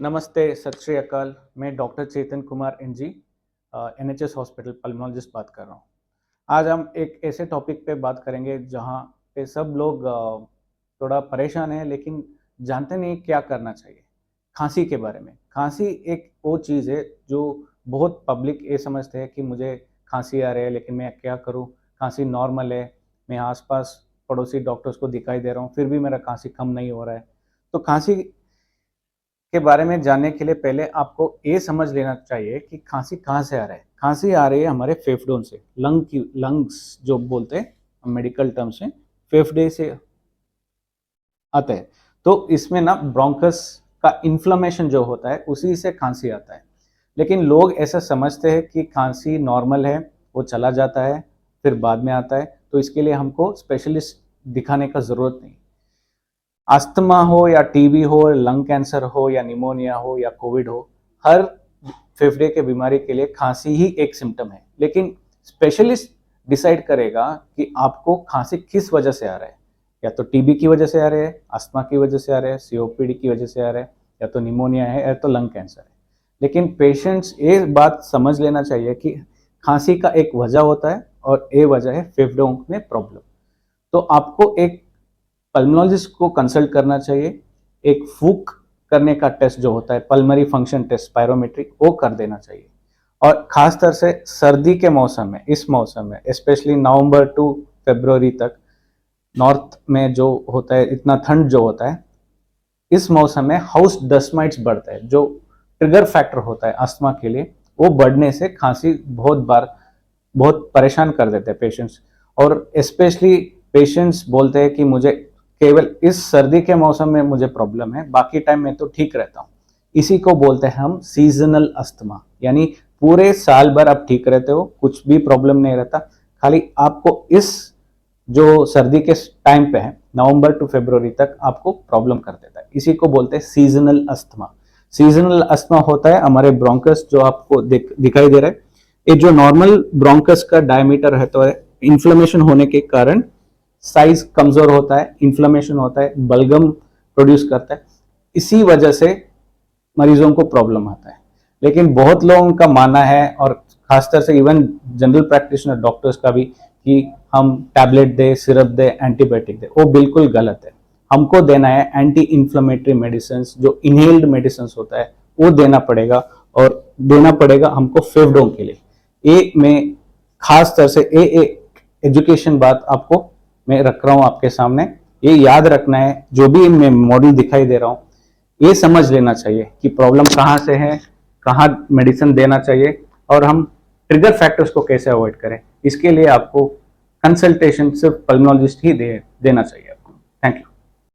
नमस्ते, सत श्री अकाल। मैं डॉक्टर चेतन कुमार एनजी, एनएचएस हॉस्पिटल पल्मोलॉजिस्ट बात कर रहा हूँ। आज हम एक ऐसे टॉपिक पे बात करेंगे जहाँ पे सब लोग थोड़ा परेशान हैं, लेकिन जानते नहीं क्या करना चाहिए। खांसी के बारे में। खांसी एक वो चीज़ है जो बहुत पब्लिक ये समझते हैं कि मुझे खांसी आ रही है, लेकिन मैं क्या करूँ, खांसी नॉर्मल है, मैं आसपास पड़ोसी डॉक्टर्स को दिखाई दे रहा हूँ, फिर भी मेरा खांसी कम नहीं हो रहा है। तो खांसी के बारे में जानने के लिए पहले आपको ये समझ लेना चाहिए कि खांसी कहाँ से आ रहा है। खांसी आ रही है हमारे फेफड़ों से, लंग्स जो बोलते हैं मेडिकल टर्म से, फेफड़े से आता है। तो इसमें ना ब्रोंकस का इन्फ्लेमेशन जो होता है उसी से खांसी आता है। लेकिन लोग ऐसा समझते हैं कि खांसी नॉर्मल है, वो चला जाता है, फिर बाद में आता है, तो इसके लिए हमको स्पेशलिस्ट दिखाने का ज़रूरत नहीं। अस्थमा हो या टीबी हो, लंग कैंसर हो या निमोनिया हो या कोविड हो, हर फेफड़े के बीमारी के लिए खांसी ही एक सिम्टम है। लेकिन स्पेशलिस्ट डिसाइड करेगा कि आपको खांसी किस वजह से आ रहा है। या तो टीबी की वजह से आ रहा है, अस्थमा की वजह से आ रहा है, सीओपीडी की वजह से आ रहा है, या तो निमोनिया है, या तो लंग कैंसर है। लेकिन पेशेंट्स ये बात समझ लेना चाहिए कि खांसी का एक वजह होता है और ये वजह है फेफड़ों में प्रॉब्लम। तो आपको एक पल्मोलॉजिस्ट को कंसल्ट करना चाहिए। एक फूक करने का टेस्ट जो होता है, पल्मरी फंक्शन टेस्ट, स्पायरोमेट्री, वो कर देना चाहिए। और खास तरह से सर्दी के मौसम में, इस मौसम में स्पेशली नवंबर टू फरवरी तक नॉर्थ में जो होता है, इतना ठंड जो होता है, इस मौसम में हाउस डस्ट माइट्स बढ़ता है, जो ट्रिगर फैक्टर होता है अस्थमा के लिए। वो बढ़ने से खांसी बहुत बार बहुत परेशान कर देते हैं पेशेंट्स। और स्पेशली पेशेंट्स बोलते हैं कि मुझे केवल इस सर्दी के मौसम में मुझे प्रॉब्लम है, बाकी टाइम में तो ठीक रहता हूँ। इसी को बोलते हैं हम सीजनल अस्थमा, यानी पूरे साल भर आप ठीक रहते हो, कुछ भी प्रॉब्लम नहीं रहता, खाली आपको इस जो सर्दी के टाइम पे है, नवंबर टू फरवरी तक आपको प्रॉब्लम कर देता है। इसी को बोलते हैं सीजनल अस्थमा। सीजनल अस्थमा होता है हमारे ब्रोंकस जो आपको दिखाई दे रहा है, ये जो नॉर्मल ब्रोंकस का डायमीटर है, तो इन्फ्लेमेशन होने के कारण साइज कमजोर होता है, इन्फ्लेमेशन होता है, बलगम प्रोड्यूस करता है। इसी वजह से मरीजों को प्रॉब्लम आता है। लेकिन बहुत लोगों का मानना है, और खासतर से इवन जनरल प्रैक्टिशनर डॉक्टर्स का भी, कि हम टैबलेट दे, सिरप दे, एंटीबायोटिक दे। वो बिल्कुल गलत है। हमको देना है एंटी इन्फ्लेमेटरी मेडिसिन, जो इनहेल्ड मेडिसिन होता है, वो देना पड़ेगा। और देना पड़ेगा हमको फेफड़ों के लिए। ये मैं खास तरह से एजुकेशन बात आपको मैं रख रहा हूं आपके सामने। ये याद रखना है, जो भी मैं मॉडल दिखाई दे रहा हूं, ये समझ लेना चाहिए कि प्रॉब्लम कहाँ से है, कहाँ मेडिसिन देना चाहिए, और हम ट्रिगर फैक्टर्स को कैसे अवॉइड करें। इसके लिए आपको कंसल्टेशन सिर्फ पल्मोलॉजिस्ट ही देना चाहिए।